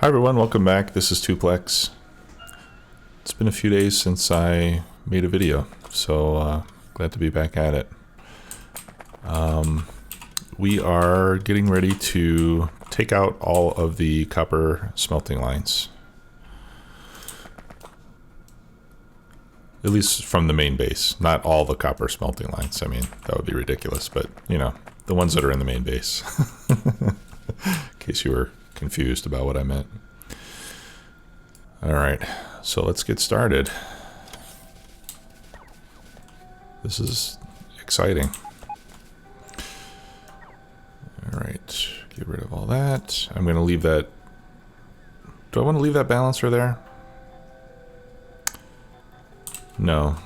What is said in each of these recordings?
Hi everyone, welcome back. This is Tuplex. It's been a few days since I made a video, so glad to be back at it. We are getting ready to take out all of the copper smelting lines. At least from the main base, not all the copper smelting lines. I mean, that would be ridiculous, but you know, the ones that are in the main base. In case you were confused about what I meant. All right, so let's get started. This is exciting. All right, get rid of all that. I'm going to leave that. Do I want to leave that balancer there? No.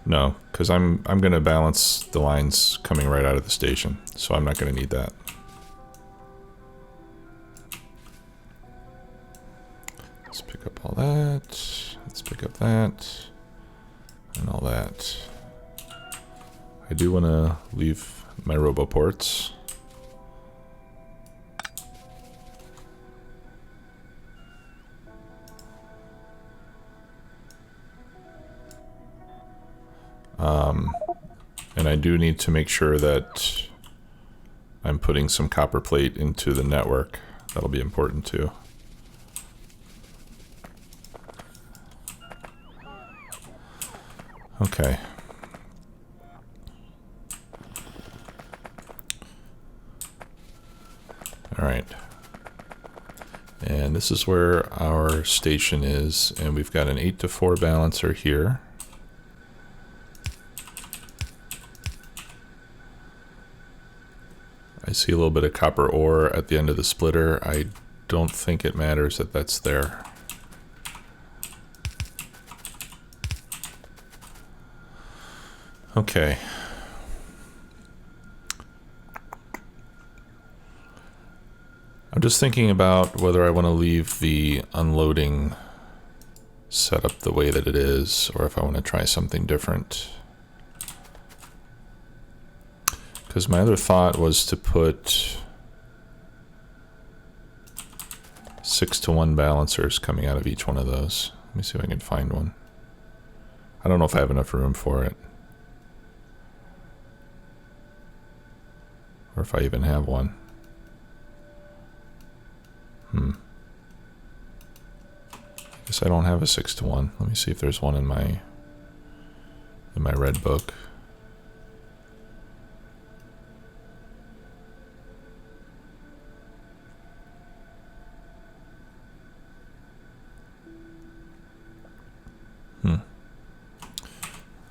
No, because I'm going to balance the lines coming right out of the station, so I'm not going to need that. Let's pick up all that. Let's pick up that and all that. I do want to leave my roboports. And I do need to make sure that I'm putting some copper plate into the network. That'll be important too. Okay. All right. And this is where our station is, and we've got an 8-to-4 balancer here. I see a little bit of copper ore at the end of the splitter. I don't think it matters that that's there. Okay. I'm just thinking about whether I want to leave the unloading setup the way that it is, or if I want to try something different. Because my other thought was to put 6-to-1 balancers coming out of each one of those. Let me see if I can find one. I don't know if I have enough room for it, or if I even have one. I guess I don't have a 6-to-1. Let me see if there's one in my red book.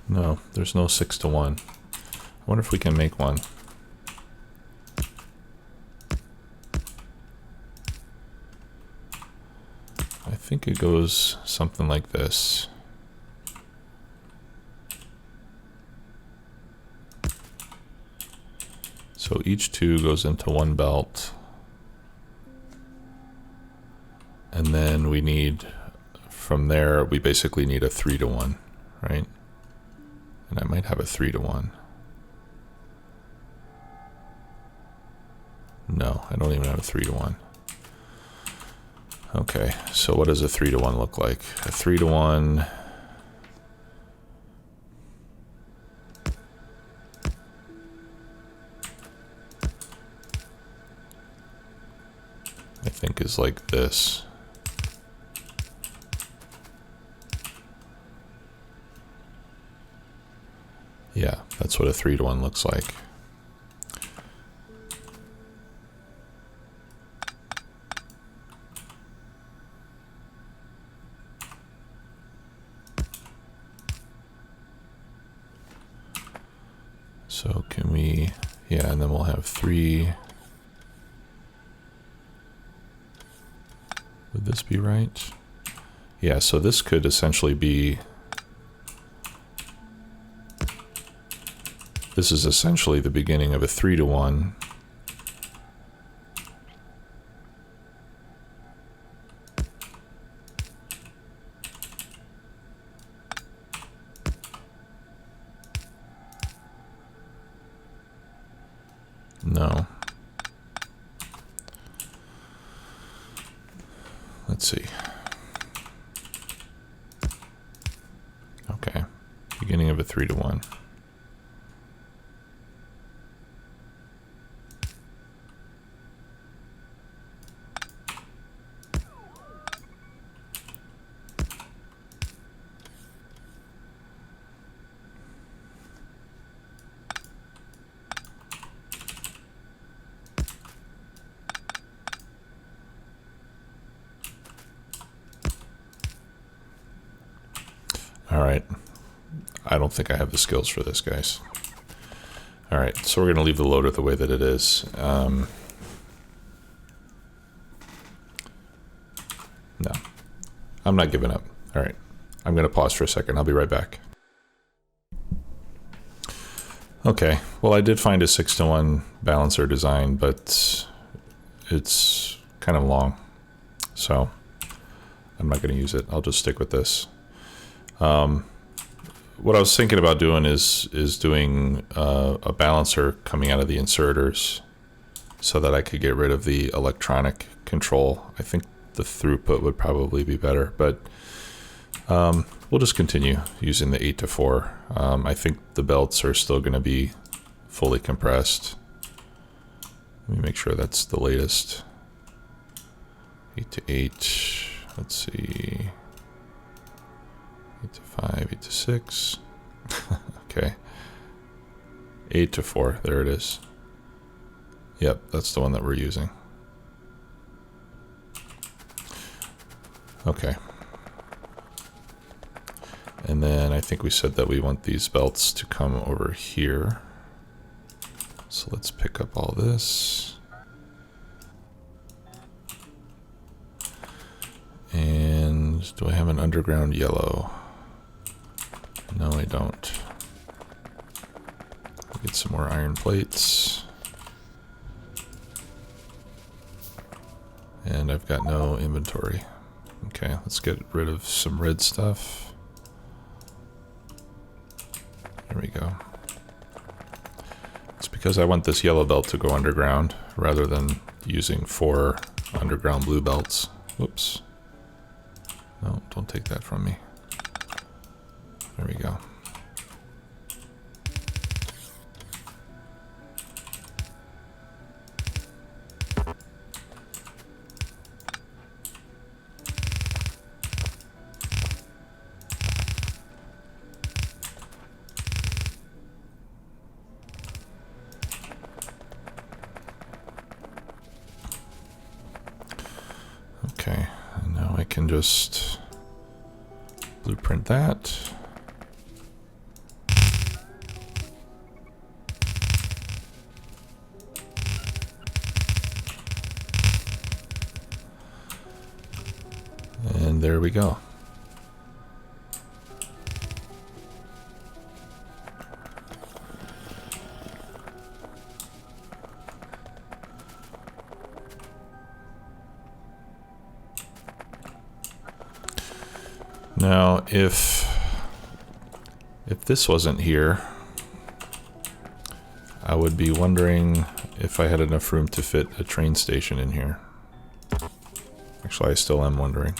No, there's no 6-to-1. I wonder if we can make one. I think it goes something like this. So each two goes into one belt. And then we need, from there, we basically need a 3-to-1, right? And I might have a 3-to-1. No, I don't even have a 3-to-1. Okay, so what does a 3-to-1 look like? A 3-to-1. I think is like this. Yeah, that's what a 3-to-1 looks like. So can we, yeah, and then we'll have 3. Would this be right? Yeah, so this could essentially be, this is essentially the beginning of a 3-to-1. No. Let's see. Okay, beginning of a 3-to-1. All right. I don't think I have the skills for this, guys. All right, so we're going to leave the loader the way that it is. No. I'm not giving up. All right. I'm going to pause for a second. I'll be right back. Okay. Well, I did find a 6-to-1 balancer design, but it's kind of long. So I'm not going to use it. I'll just stick with this. What I was thinking about doing is doing a balancer coming out of the inserters so that I could get rid of the electronic control. I think the throughput would probably be better, but we'll just continue using the 8-to-4. I think the belts are still going to be fully compressed. Let me make sure that's the latest. 8-to-8. Let's see. 8-to-5, 8-to-6. Okay. 8-to-4. There it is. Yep, that's the one that we're using. Okay. And then I think we said that we want these belts to come over here. So let's pick up all this. And do I have an underground yellow? No, I don't. Get some more iron plates. And I've got no inventory. Okay, let's get rid of some red stuff. There we go. It's because I want this yellow belt to go underground rather than using 4 underground blue belts. Whoops. No, don't take that from me. There we go. Okay, and now I can just blueprint that. And there we go. Now, if this wasn't here, I would be wondering if I had enough room to fit a train station in here. Actually, I still am wondering.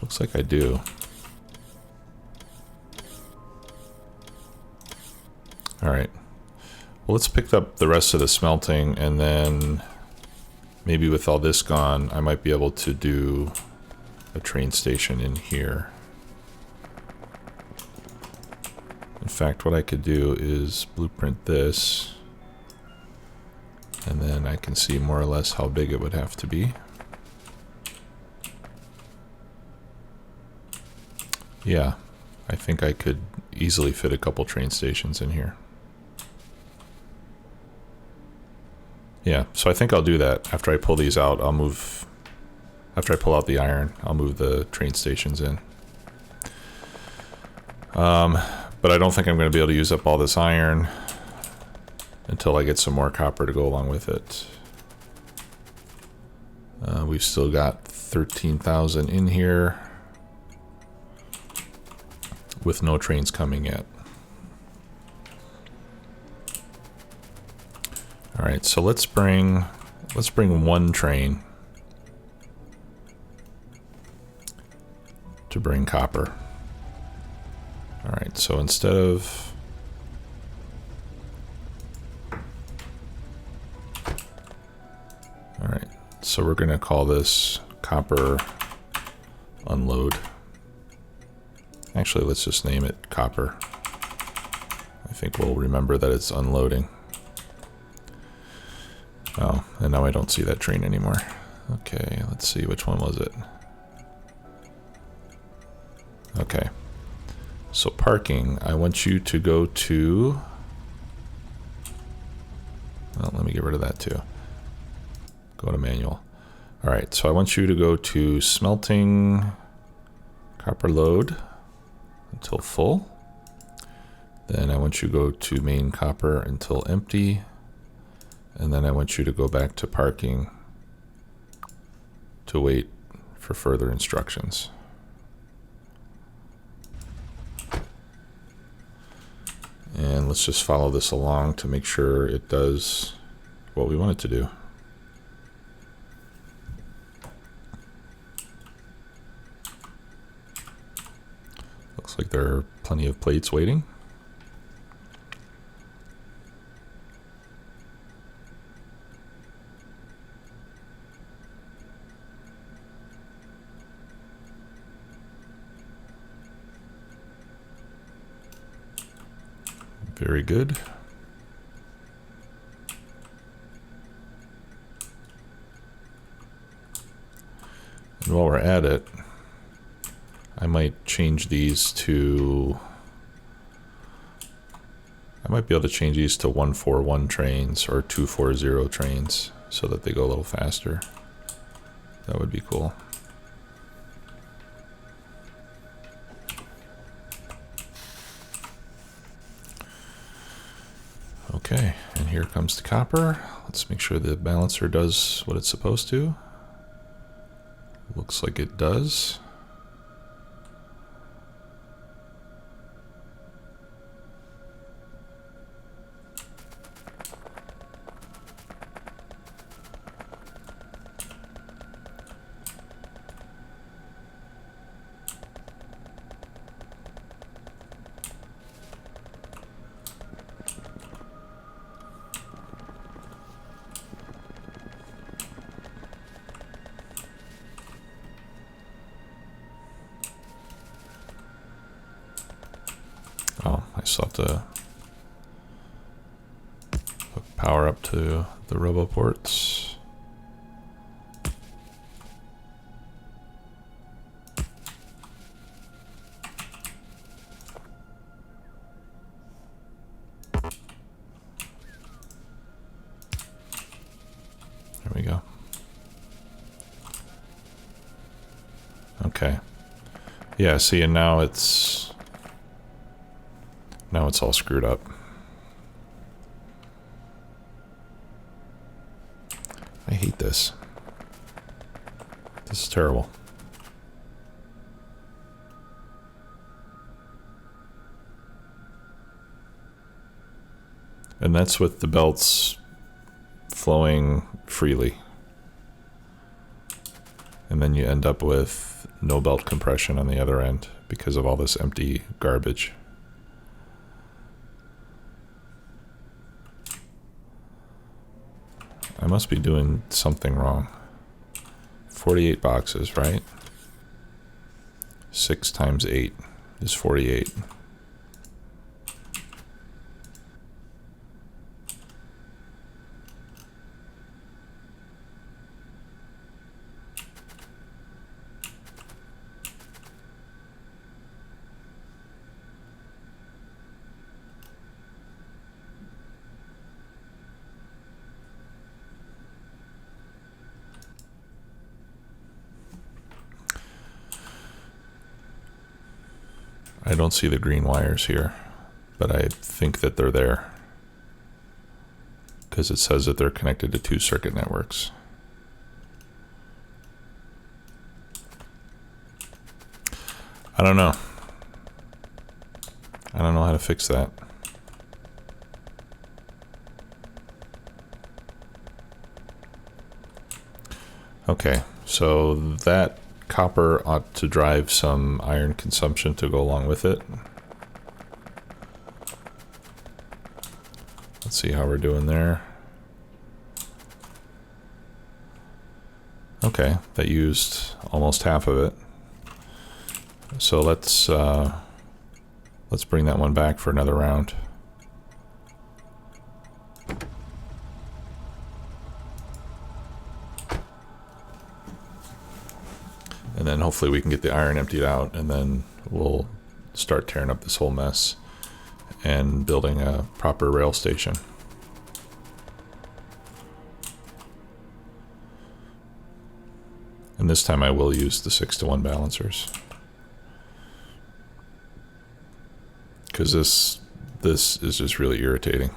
Looks like I do. All right. Well, let's pick up the rest of the smelting, and then maybe with all this gone, I might be able to do a train station in here. In fact, what I could do is blueprint this, and then I can see more or less how big it would have to be. Yeah, I think I could easily fit a couple train stations in here. Yeah, so I think I'll do that. After I pull these out, I'll move... After I pull out the iron, I'll move the train stations in. But I don't think I'm going to be able to use up all this iron until I get some more copper to go along with it. We've still got 13,000 in here with no trains coming yet. All right, so let's bring let's bring one train to bring copper. All right, so instead of all right, so we're going to call this copper unload. Actually, let's just name it copper. I think we'll remember that it's unloading. Oh, and now I don't see that train anymore. Okay, let's see, which one was it? Okay. So parking, I want you to go to... Well, let me get rid of that too. Go to manual. All right, so I want you to go to smelting copper load until full. Then I want you to go to main copper until empty. And then I want you to go back to parking to wait for further instructions. And let's just follow this along to make sure it does what we want it to do. Looks like there are plenty of plates waiting. Very good. And while we're at it, I might change these to... I might be able to change these to 141 trains or 240 trains so that they go a little faster. That would be cool. Okay, and here comes the copper. Let's make sure the balancer does what it's supposed to. Looks like it does. Oh, I still have to hook power up to the robo ports. There we go. Okay. Yeah, see, and now it's all screwed up. I hate this. This is terrible. And that's with the belts flowing freely. And then you end up with no belt compression on the other end because of all this empty garbage. I must be doing something wrong. 48 boxes, right? 6 times 8 is 48. I don't see the green wires here, but I think that they're there because it says that they're connected to 2 circuit networks. I don't know. I don't know how to fix that. Okay, so that copper ought to drive some iron consumption to go along with it. Let's see how we're doing there. Okay, that used almost half of it. So let's bring that one back for another round. And then hopefully we can get the iron emptied out, and then we'll start tearing up this whole mess and building a proper rail station. And this time I will use the 6-to-1 balancers, because this is just really irritating.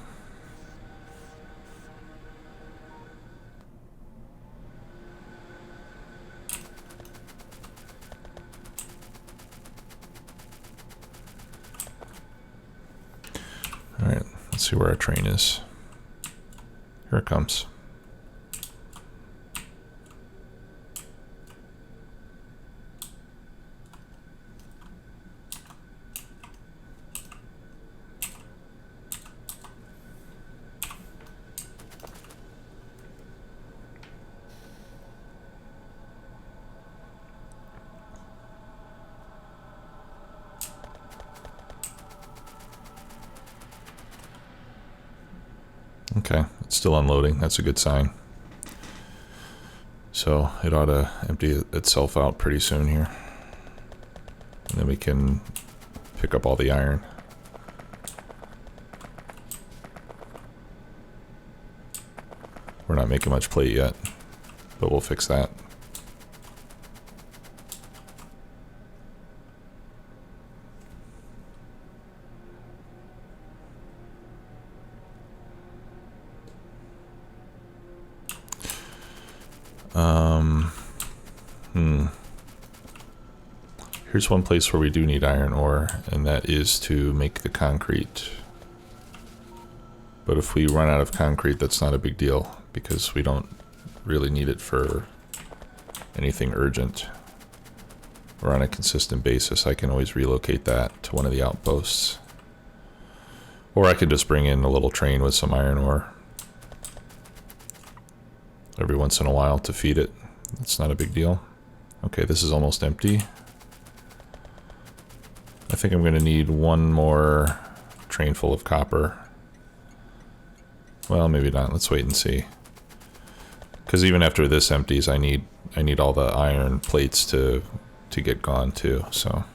All right, let's see where our train is. Here it comes. Okay, it's still unloading. That's a good sign. So it ought to empty itself out pretty soon here. And then we can pick up all the iron. We're not making much plate yet, but we'll fix that. Here's one place where we do need iron ore, and that is to make the concrete. But if we run out of concrete, that's not a big deal, because we don't really need it for anything urgent or on a consistent basis. I can always relocate that to one of the outposts. Or I could just bring in a little train with some iron ore every once in a while to feed it. It's not a big deal. Okay, this is almost empty. I think I'm going to need one more train full of copper. Well, maybe not. Let's wait and see. Because even after this empties, I need all the iron plates to get gone too. So.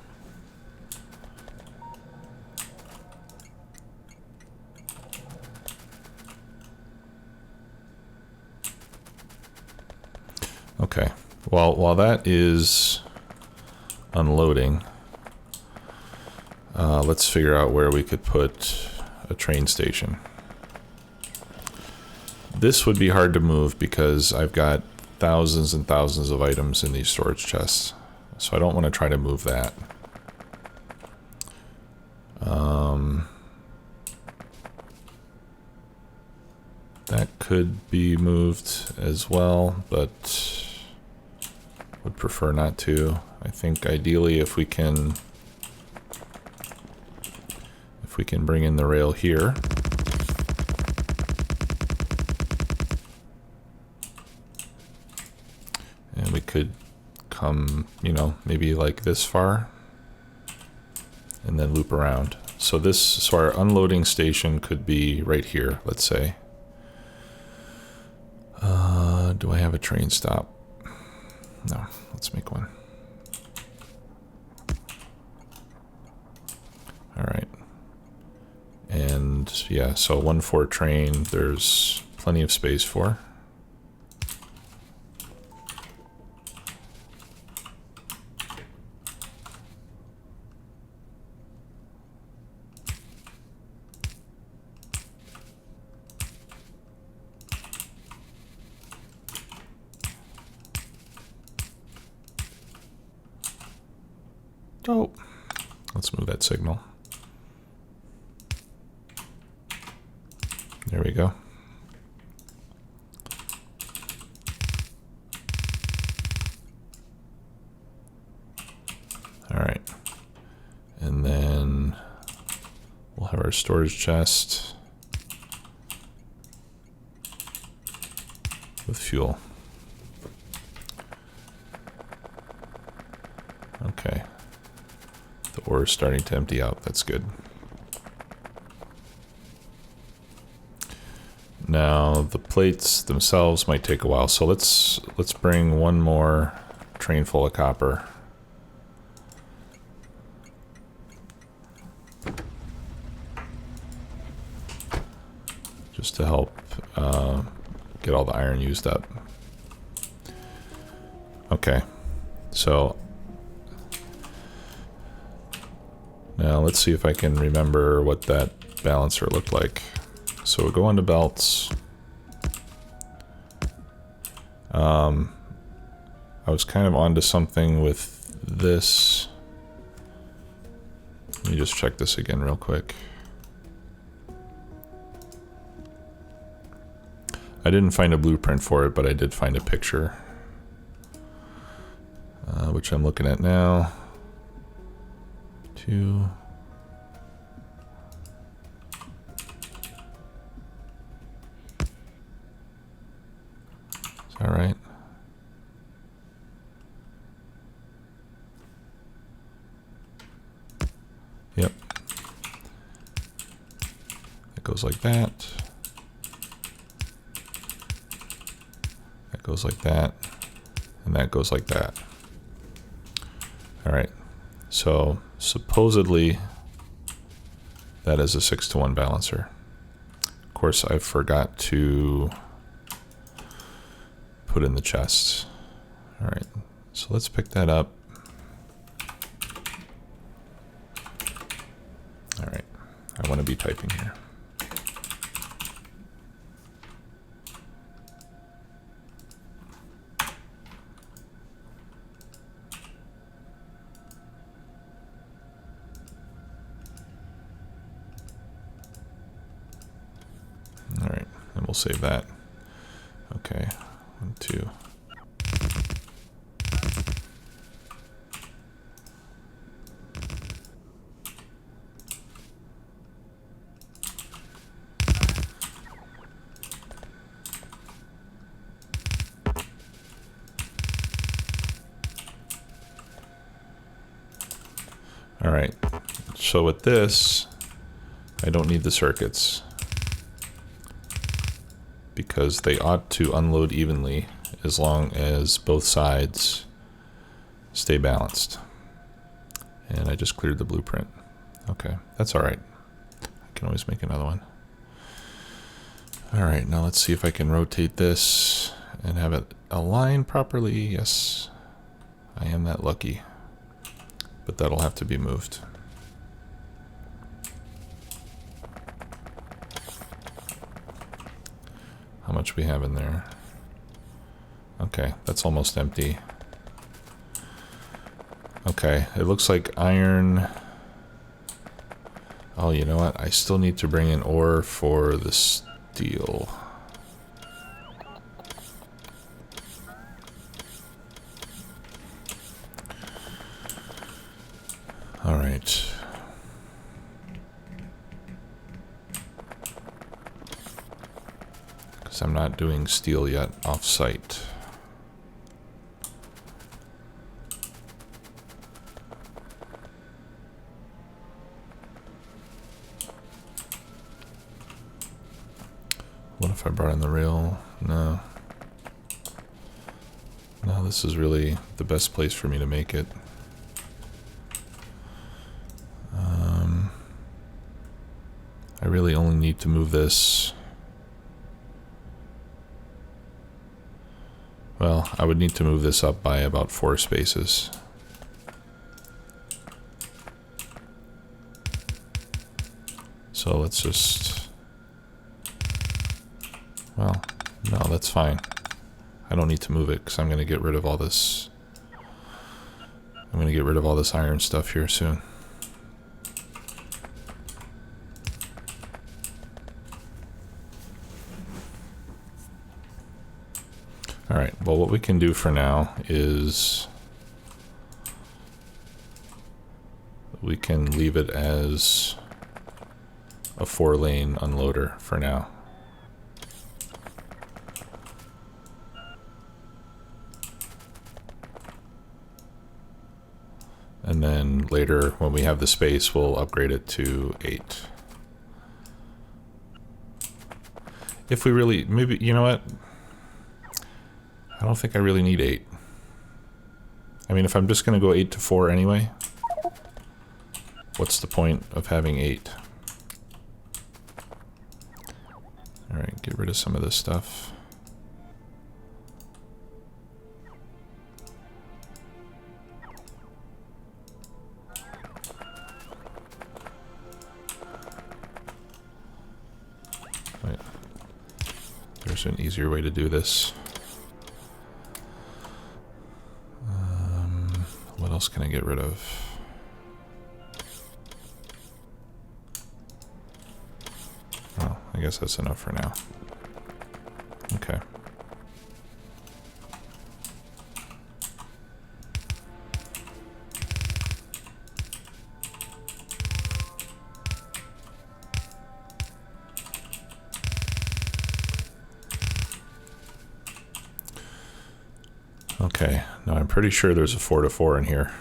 Okay. Well, while that is unloading, let's figure out where we could put a train station. This would be hard to move because I've got thousands and thousands of items in these storage chests. So I don't want to try to move that. That could be moved as well, but would prefer not to. I think ideally if we can bring in the rail here. And we could come, you know, maybe like this far and then loop around. So our unloading station could be right here, let's say. Do I have a train stop? No, let's make one. All right. And yeah, so 1-4 train, there's plenty of space for. Oh, let's move that signal. There we go. storage chest with fuel. Okay. The ore is starting to empty out. That's good. Now the plates themselves might take a while, so let's bring one more train full of copper. Just to help get all the iron used up. Okay, so now let's see if I can remember what that balancer looked like. So we'll go into belts. I was kind of onto something with this. Let me just check this again real quick. I didn't find a blueprint for it, but I did find a picture, which I'm looking at now. 2. Is that right? Yep. It goes like that. That goes like that. And that goes like that. All right. So supposedly that is a 6-to-1 balancer. Of course, I forgot to put in the chests. All right. So let's pick that up. All right. I want to be typing here. All right, and we'll save that. Okay, 1, 2. All right, so with this, I don't need the circuits because they ought to unload evenly as long as both sides stay balanced. And I just cleared the blueprint. Okay, that's all right. I can always make another one. All right, now let's see if I can rotate this and have it align properly. Yes, I am that lucky. But that'll have to be moved. How much we have in there? Okay, that's almost empty. Okay, it looks like iron. Oh, you know what? I still need to bring in ore for the steel. All right. Because I'm not doing steel yet off-site. What if I brought in the rail? No. No, this is really the best place for me to make it. I really only need to move this. Well, I would need to move this up by about 4 spaces. So let's just... Well, no, that's fine. I don't need to move it because I'm going to get rid of all this. I'm going to get rid of all this iron stuff here soon. Alright, well what we can do for now is we can leave it as a 4-lane unloader for now. And then later, when we have the space, we'll upgrade it to 8. If we really, maybe, you know what? I don't think I really need 8. I mean, if I'm just going to go 8 to 4 anyway, what's the point of having 8? Alright, get rid of some of this stuff. Wait. There's an easier way to do this. What else can I get rid of? Oh, I guess that's enough for now. Okay. Okay, now I'm pretty sure there's a 4 to 4 in here.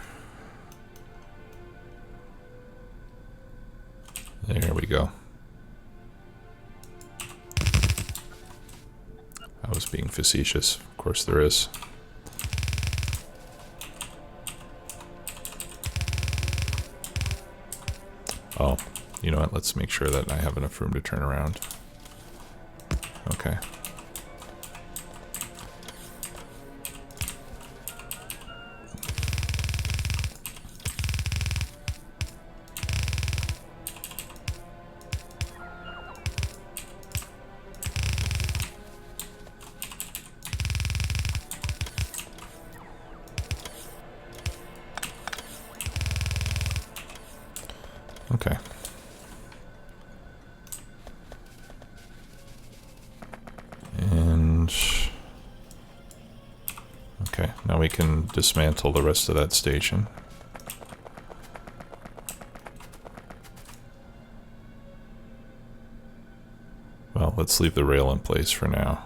There we go. I was being facetious. Of course there is. Oh, you know what? Let's make sure that I have enough room to turn around. Okay. Okay. And okay, now we can dismantle the rest of that station. Well, let's leave the rail in place for now.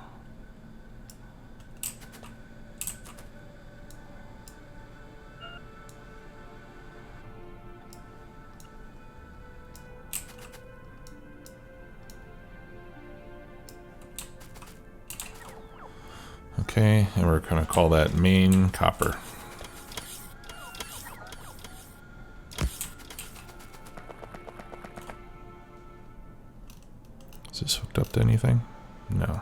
Okay, and we're going to call that main copper. Is this hooked up to anything? No.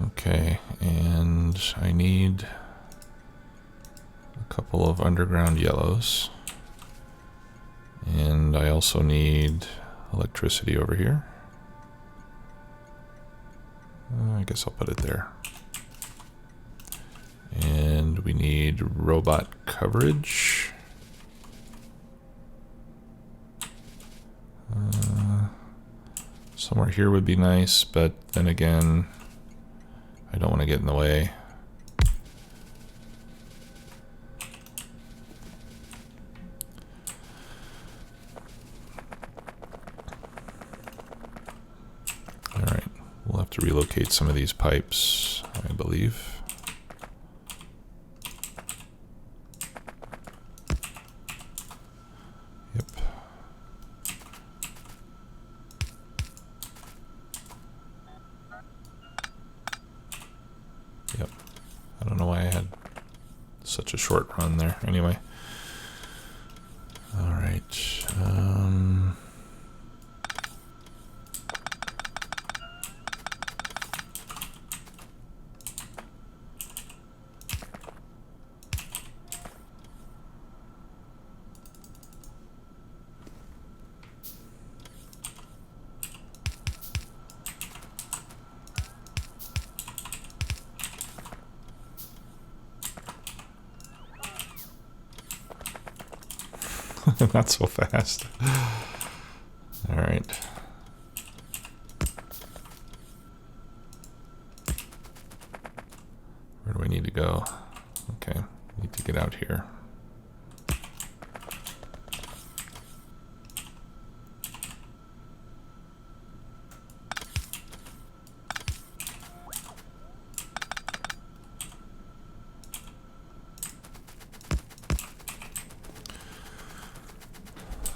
Okay, and I need a couple of underground yellows, and I also need electricity over here. I guess I'll put it there. And we need robot coverage. Somewhere here would be nice, but then again, I don't want to get in the way. Alright, we'll have to relocate some of these pipes, I believe. Yep. Yep. I don't know why I had such a short run there. Anyway. Alright. Not so fast. All right. need to go? Okay, need to get out here.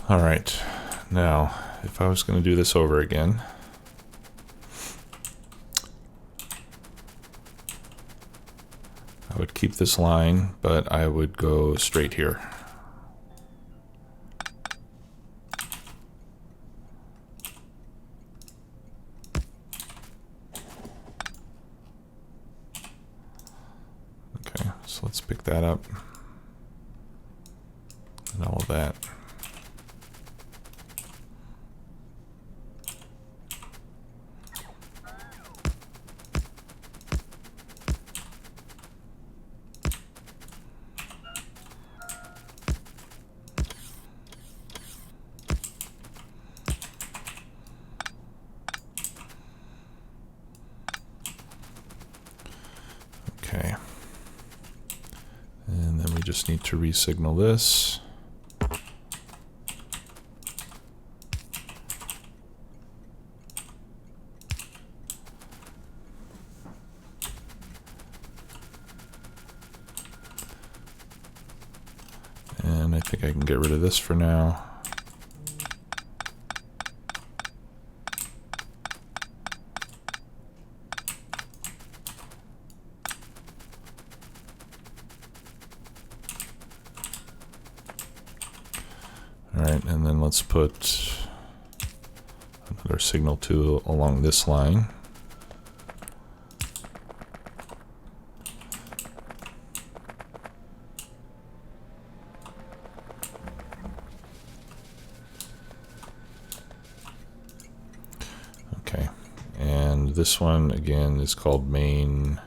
All right, now if I was going to do this over again, I would keep this line, but I would go straight here. Okay, so let's pick that up and all of that. Okay, and then we just need to re-signal this. And I think I can get rid of this for now. All right, and then let's put another signal tool along this line. Okay, and this one again is called main.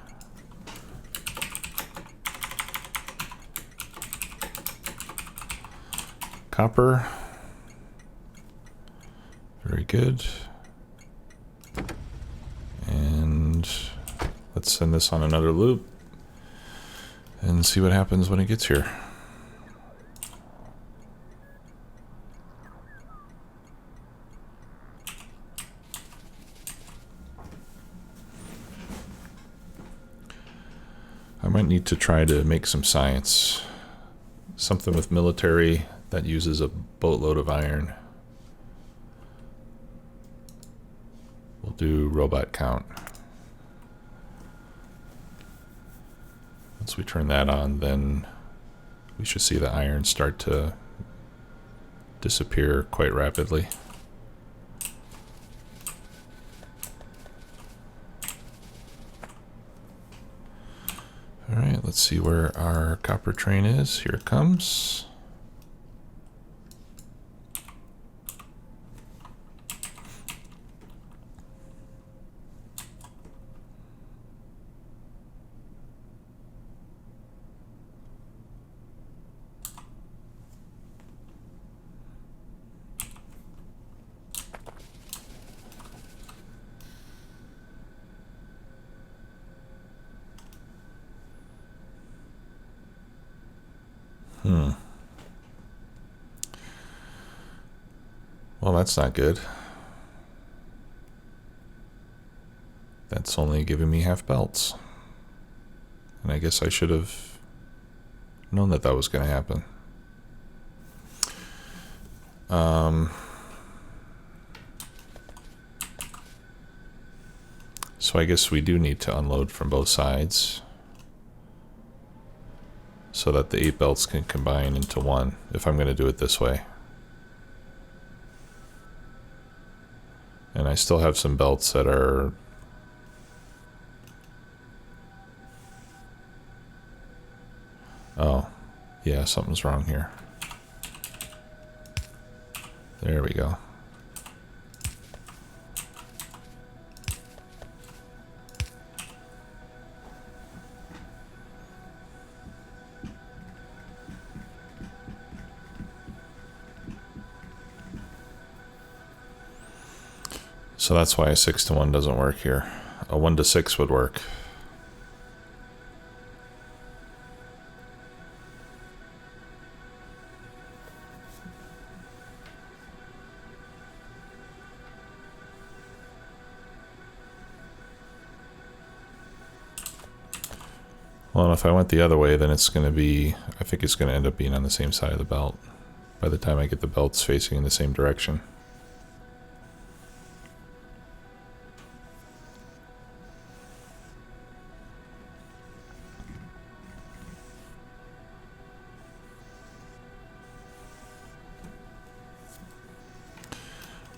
Copper. Very good. And let's send this on another loop and see what happens when it gets here. I might need to try to make some science. Something with military that uses a boatload of iron. We'll do robot count. Once we turn that on, then we should see the iron start to disappear quite rapidly. All right, let's see where our copper train is. Here it comes. Well, that's not good. That's only giving me half belts. And I guess I should have known that that was going to happen. So I guess we do need to unload from both sides so that the 8 belts can combine into one, if I'm going to do it this way. And I still have some belts that are oh, yeah, something's wrong here. There we go. So that's why a 6-to-1 doesn't work here. A 1-to-6 would work. Well, if I went the other way, then it's going to be, I think it's going to end up being on the same side of the belt by the time I get the belts facing in the same direction.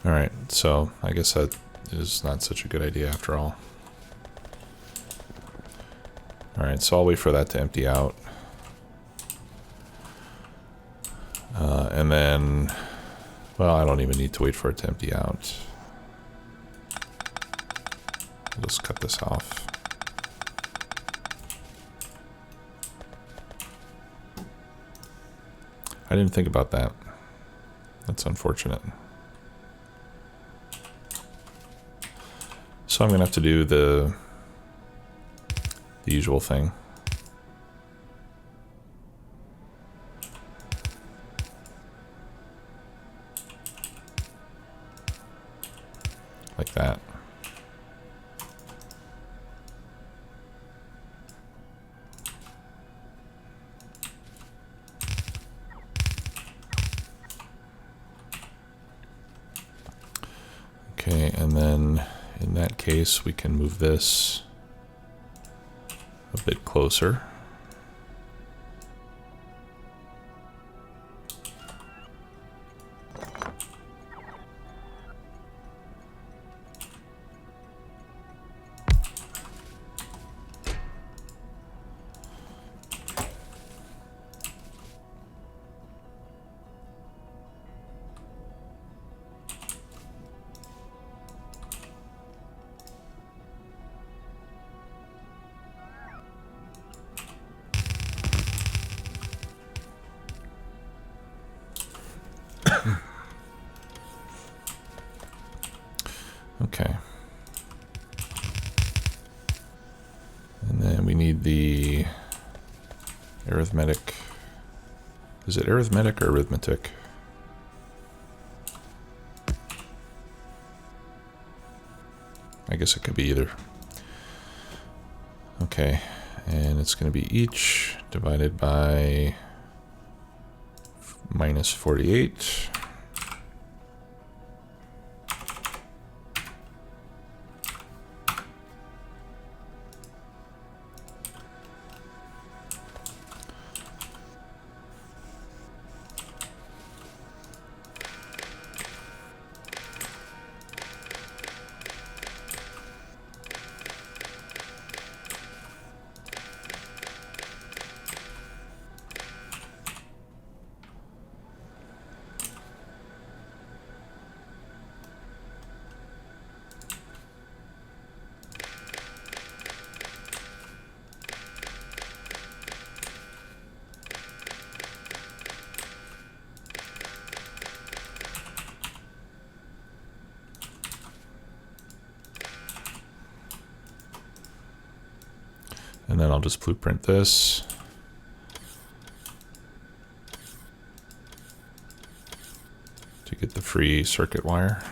Alright, so I guess that is not such a good idea after all. Alright, so I'll wait for that to empty out. And then, well, I don't even need to wait for it to empty out. I'll just cut this off. I didn't think about that. That's unfortunate. So I'm going to have to do the usual thing. Like that. Okay, and then in that case, we can move this a bit closer. Okay. And then we need the arithmetic. Is it arithmetic or arithmetic? I guess it could be either. Okay, and it's going to be each divided by minus 48. And then I'll just blueprint this. To get the free circuit wire.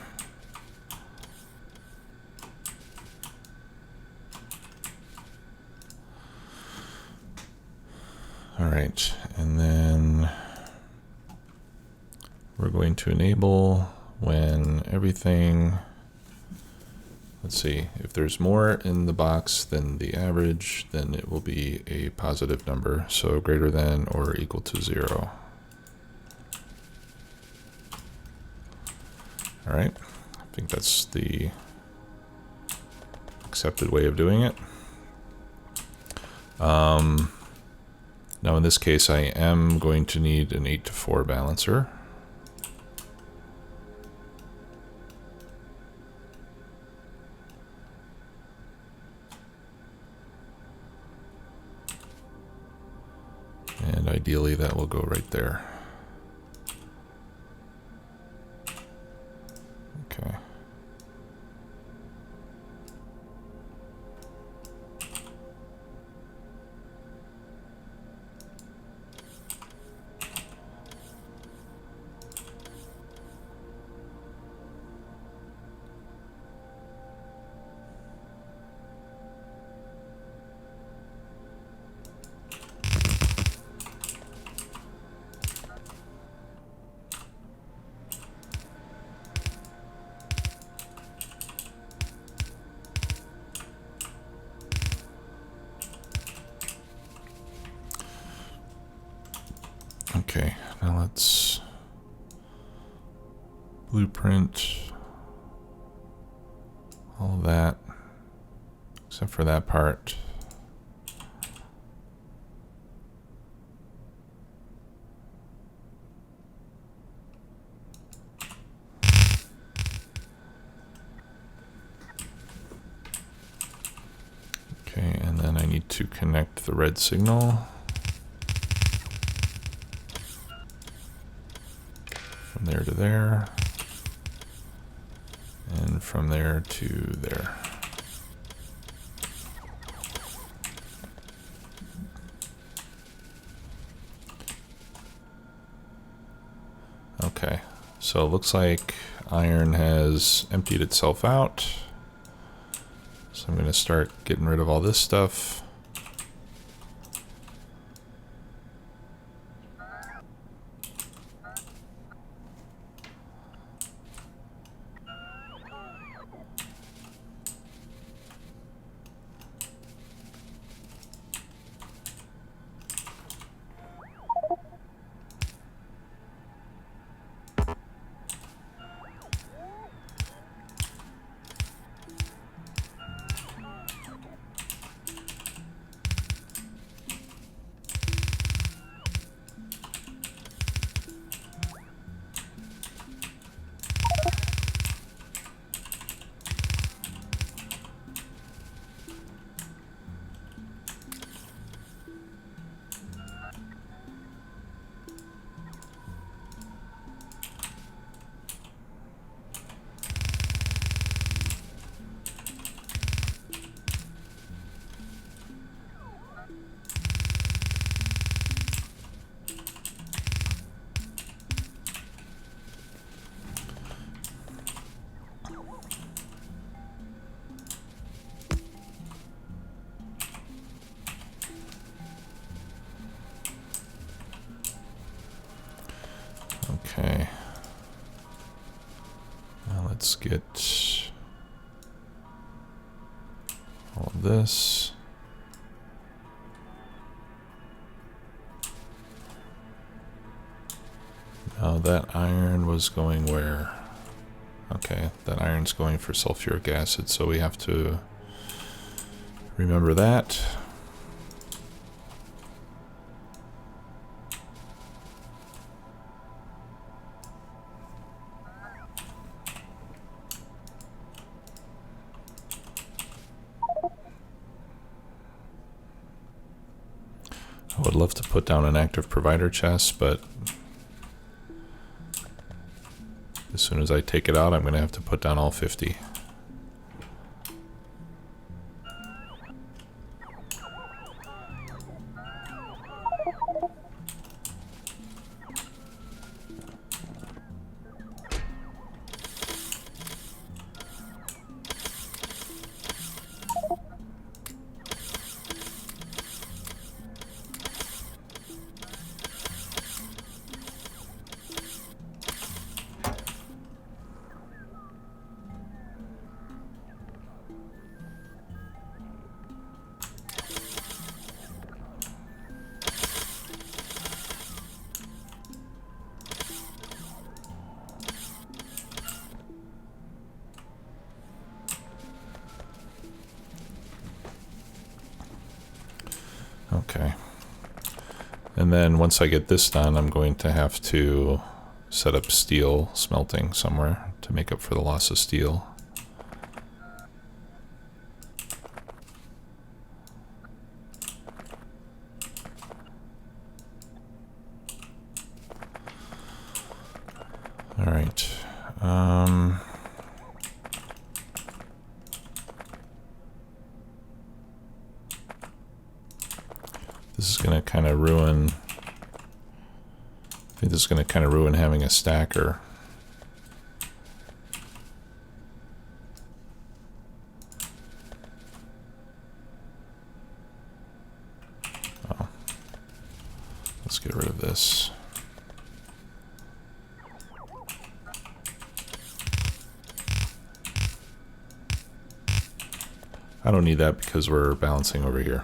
All right, and then we're going to enable when everything, let's see, if there's more in the box than the average, then it will be a positive number, so greater than or equal to 0. All right, I think that's the accepted way of doing it. Now in this case, I am going to need an 8-to-4 balancer. And ideally that will go right there. Okay. Okay, now let's blueprint all of that, except for that part. Okay, and then I need to connect the red signal from there to there, and from there to there. Okay, so it looks like iron has emptied itself out. So I'm going to start getting rid of all this stuff. Okay. Now let's get all of this. Now that iron was going where? Okay, that iron's going for sulfuric acid, so we have to remember that. I would love to put down an active provider chest, but as soon as I take it out, I'm going to have to put down all 50. Okay. And then once I get this done, I'm going to have to set up steel smelting somewhere to make up for the loss of steel. All right. This is going to kind of ruin. I think this is going to kind of ruin having a stacker. Oh. Let's get rid of this. I don't need that because we're balancing over here.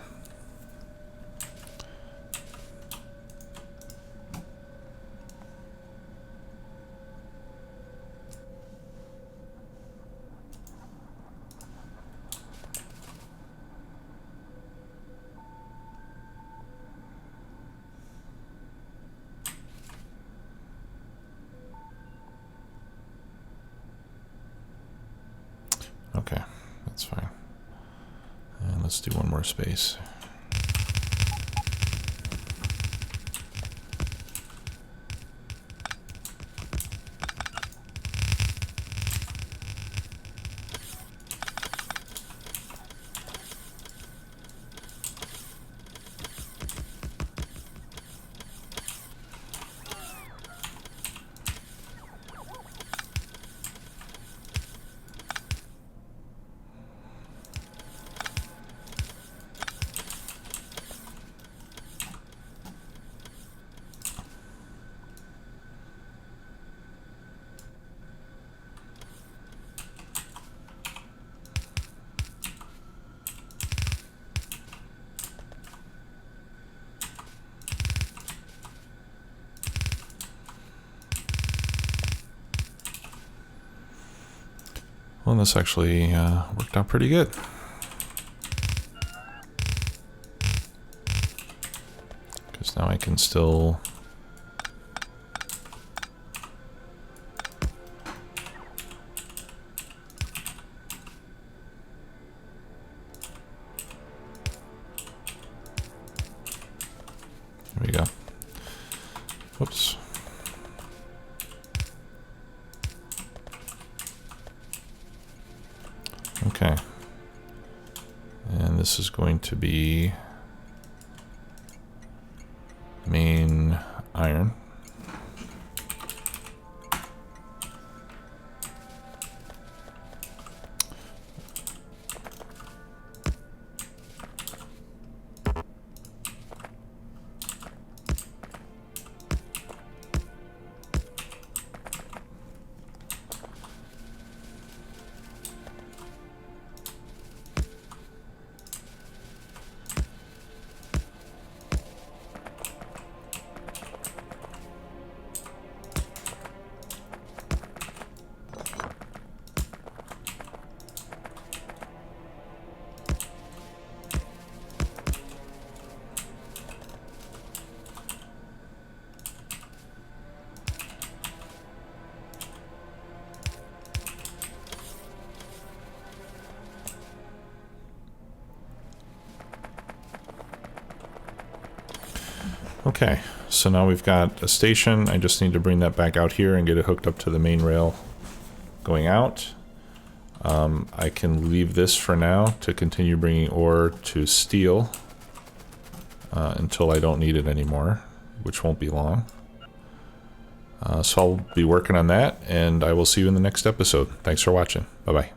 Let's do one more space. Well, this actually worked out pretty good. Because now I can still... There we go. Whoops. Okay. And this is going to be main iron. Okay, so now we've got a station. I just need to bring that back out here and get it hooked up to the main rail going out. I can leave this for now to continue bringing ore to steel until I don't need it anymore, which won't be long. So I'll be working on that, and I will see you in the next episode. Thanks for watching. Bye-bye.